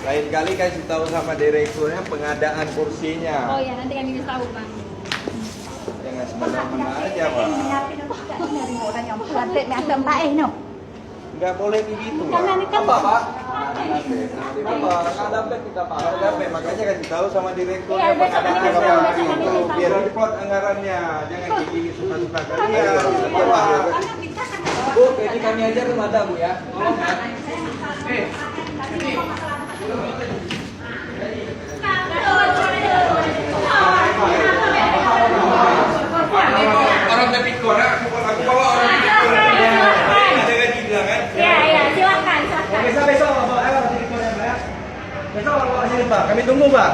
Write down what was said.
Lain kali kasih tahu sama direkturnya pengadaan kursinya. Oh ya, nanti kami kasih tahu, Bang. Jangan sembarangan aja, Pak. Nggak boleh begitu, Pak. Apa, Pak? Ada apa kita, Pak? Ada apa? Makanya kasih tahu sama direkturnya Iya, besok kami kasih tahu, besok kami kasih tahu. biar cepat anggarannya. Jangan gigi suka-suka kalian. Bu, ini kami aja rumah ada, Bu ya. Orang David Kora, aku bawa orang David Kora. Ada gaji bilang kan? Iya, silakan. Besok bawa David Kora ya. Besok bawa sini, Pak. Kami tunggu, Pak.